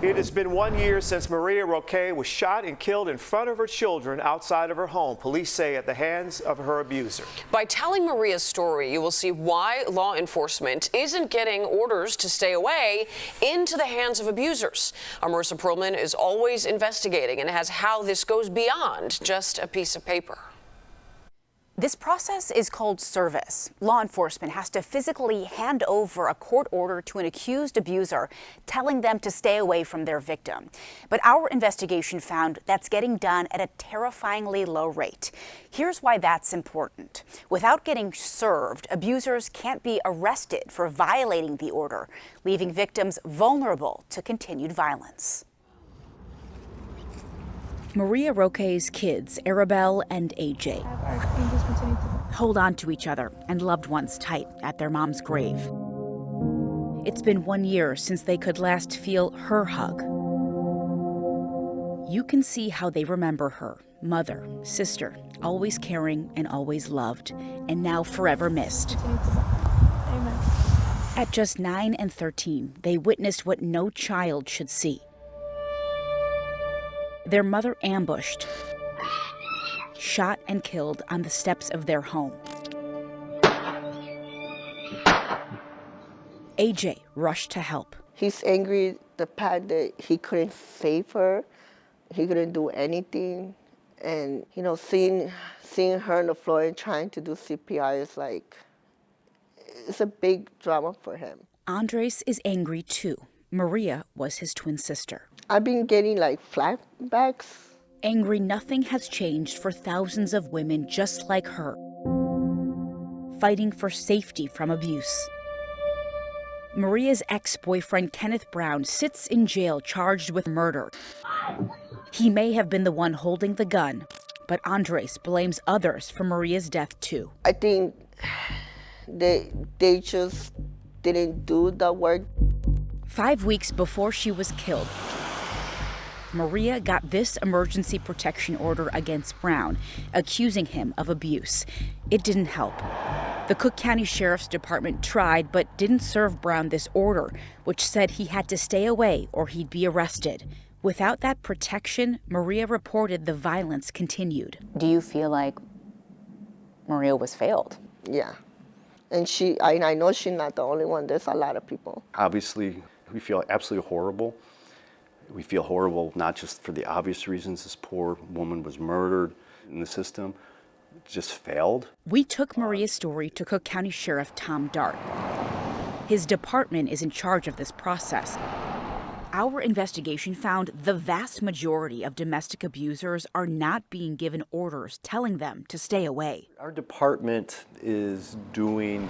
It has been 1 year since Maria Roque was shot and killed in front of her children outside of her home, police say, at the hands of her abuser. By telling Maria's story, you will see why law enforcement isn't getting orders to stay away into the hands of abusers. Marissa Perlman is always investigating and has how this goes beyond just a piece of paper. This process is called service. Law enforcement has to physically hand over a court order to an accused abuser, telling them to stay away from their victim. But our investigation found that's getting done at a terrifyingly low rate. Here's why that's important. Without getting served, abusers can't be arrested for violating the order, leaving victims vulnerable to continued violence. Maria Roque's kids, Arabelle and AJ, hold on to each other and loved ones tight at their mom's grave. It's been 1 year since they could last feel her hug. You can see how they remember her, mother, sister, always caring and always loved, and now forever missed. Amen. At just 9 and 13, they witnessed what no child should see. Their mother ambushed, shot and killed on the steps of their home. AJ rushed to help. He's angry the fact that he couldn't save her. He couldn't do anything. And, seeing her on the floor and trying to do CPR is like, it's a big drama for him. Andres is angry too. Maria was his twin sister. I've been getting flashbacks. Angry nothing has changed for thousands of women just like her, fighting for safety from abuse. Maria's ex-boyfriend, Kenneth Brown, sits in jail charged with murder. He may have been the one holding the gun, but Andres blames others for Maria's death too. I think they just didn't do the work. 5 weeks before she was killed, Maria got this emergency protection order against Brown, accusing him of abuse. It didn't help. The Cook County Sheriff's Department tried, but didn't serve Brown this order, which said he had to stay away or he'd be arrested. Without that protection, Maria reported the violence continued. Do you feel like Maria was failed? Yeah. And I know she's not the only one. There's a lot of people. Obviously, we feel absolutely horrible. We feel horrible not just for the obvious reasons this poor woman was murdered in the system, just failed. We took Maria's story to Cook County Sheriff Tom Dart. His department is in charge of this process. Our investigation found the vast majority of domestic abusers are not being given orders telling them to stay away. Our department is doing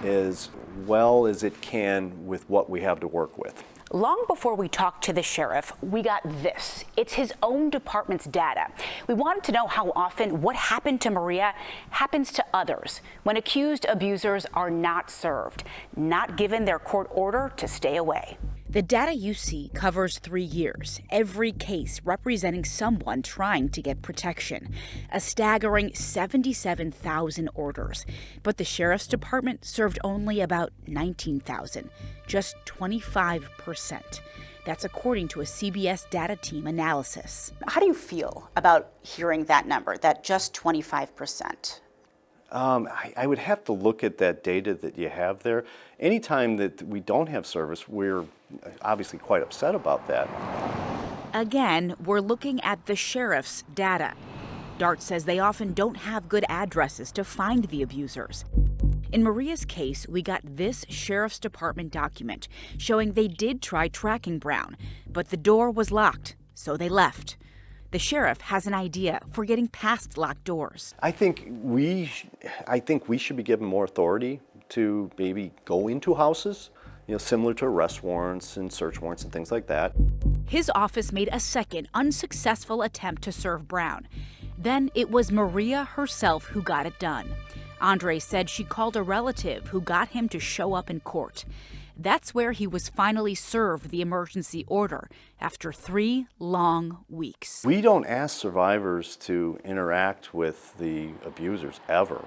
as well as it can with what we have to work with. Long before we talked to the sheriff, we got this. It's his own department's data. We wanted to know how often what happened to Maria happens to others when accused abusers are not served, not given their court order to stay away. The data you see covers 3 years, every case representing someone trying to get protection. A staggering 77,000 orders. But the Sheriff's Department served only about 19,000, just 25%. That's according to a CBS data team analysis. How do you feel about hearing that number, that just 25%? I would have to look at that data that you have there. Anytime that we don't have service, we're obviously quite upset about that. Again, we're looking at the sheriff's data. Dart says they often don't have good addresses to find the abusers. In Maria's case, we got this Sheriff's Department document showing they did try tracking Brown, but the door was locked, so they left. The sheriff has an idea for getting past locked doors. I think we should be given more authority to maybe go into houses, similar to arrest warrants and search warrants and things like that. His office made a second unsuccessful attempt to serve Brown. Then it was Maria herself who got it done. Andre said she called a relative who got him to show up in court. That's where he was finally served the emergency order after 3 long weeks. We don't ask survivors to interact with the abusers ever.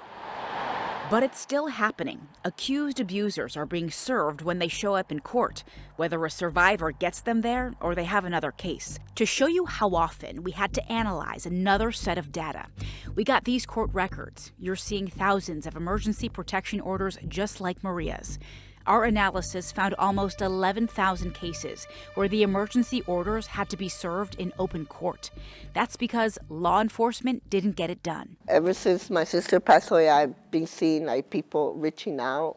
But it's still happening. Accused abusers are being served when they show up in court, whether a survivor gets them there or they have another case. To show you how often, we had to analyze another set of data. We got these court records. You're seeing thousands of emergency protection orders just like Maria's. Our analysis found almost 11,000 cases where the emergency orders had to be served in open court. That's because law enforcement didn't get it done. Ever since my sister passed away, I've been seeing like people reaching out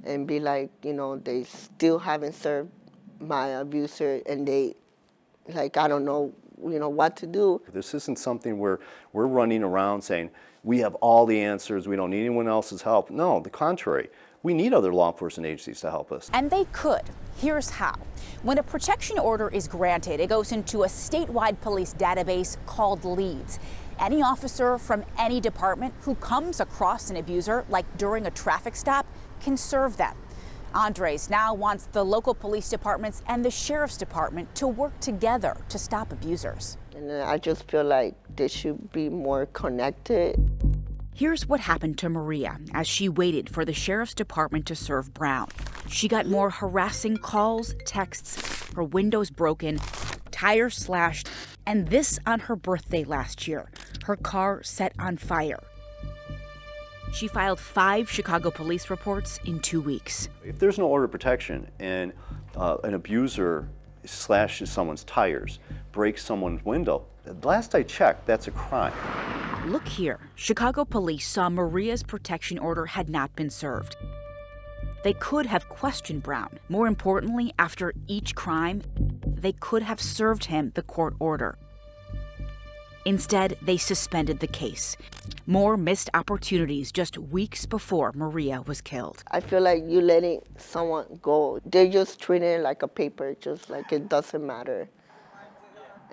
and be like, they still haven't served my abuser, and they, like, I don't know, what to do. This isn't something where we're running around saying, we have all the answers, we don't need anyone else's help. No, the contrary. We need other law enforcement agencies to help us. And they could. Here's how. When a protection order is granted, it goes into a statewide police database called Leads. Any officer from any department who comes across an abuser, like during a traffic stop, can serve them. Andres now wants the local police departments and the sheriff's department to work together to stop abusers. And I just feel like they should be more connected. Here's what happened to Maria as she waited for the sheriff's department to serve Brown. She got more harassing calls, texts, her windows broken, tires slashed, and this on her birthday last year, her car set on fire. She filed 5 Chicago police reports in 2 weeks. If there's no order of protection and an abuser slashes someone's tires, breaks someone's window, last I checked, that's a crime. Look here. Chicago police saw Maria's protection order had not been served. They could have questioned Brown. More importantly, after each crime, they could have served him the court order. Instead, they suspended the case. More missed opportunities just weeks before Maria was killed. I feel like you letting someone go, they just treat it like a paper, just like it doesn't matter.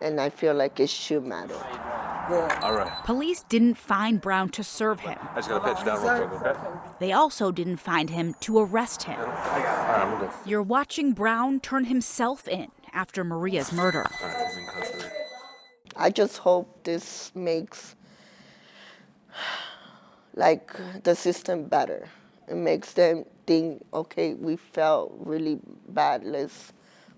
And I feel like it should matter. All right. Police didn't find Brown to serve him. I just gotta patch you down real quick, okay? They also didn't find him to arrest him. All right, I'm good. You're watching Brown turn himself in after Maria's murder. All right, he's in custody. I just hope this makes like the system better. It makes them think, okay, we felt really bad, let's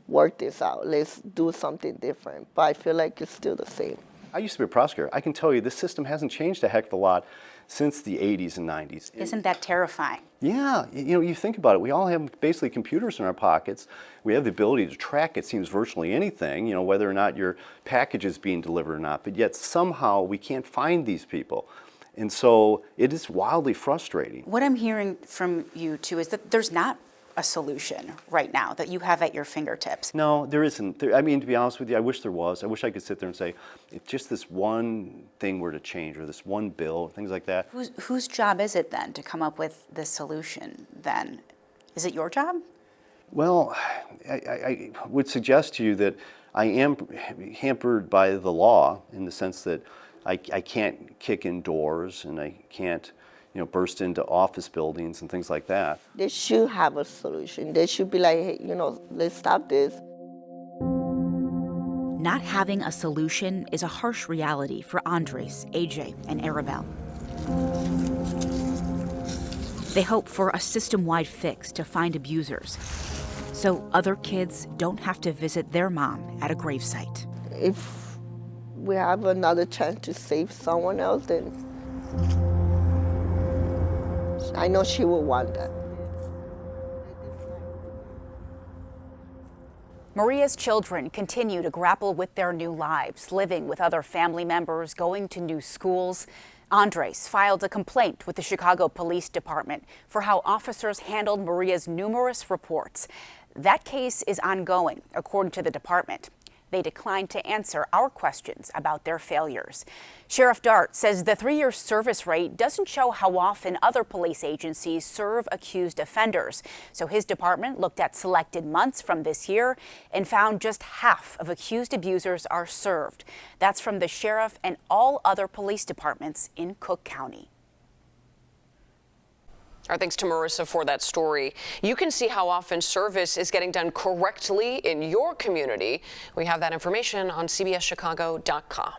work this out, let's do something different. But I feel like it's still the same. I used to be a prosecutor. I can tell you this system hasn't changed a heck of a lot since the 80s and 90s. Isn't that terrifying? Yeah, you think about it. We all have basically computers in our pockets. We have the ability to track, it seems, virtually anything, whether or not your package is being delivered or not. But yet somehow we can't find these people. And so it is wildly frustrating. What I'm hearing from you, too, is that there's not a solution right now that you have at your fingertips. No, there isn't. To be honest with you, I wish there was. I wish I could sit there and say, if just this one thing were to change, or this one bill, things like that. Whose job is it then to come up with this solution then? Is it your job? Well, I would suggest to you that I am hampered by the law in the sense that I can't kick in doors and I can't burst into office buildings and things like that. They should have a solution. They should be like, hey, let's stop this. Not having a solution is a harsh reality for Andres, AJ, and Arabelle. They hope for a system-wide fix to find abusers, so other kids don't have to visit their mom at a gravesite. If we have another chance to save someone else, then I know she will want that. Maria's children continue to grapple with their new lives, living with other family members, going to new schools. Andres filed a complaint with the Chicago Police Department for how officers handled Maria's numerous reports. That case is ongoing, according to the department. They declined to answer our questions about their failures. Sheriff Dart says the 3-year service rate doesn't show how often other police agencies serve accused offenders. So his department looked at selected months from this year and found just half of accused abusers are served. That's from the sheriff and all other police departments in Cook County. Our thanks to Marissa for that story. You can see how often service is getting done correctly in your community. We have that information on CBSChicago.com.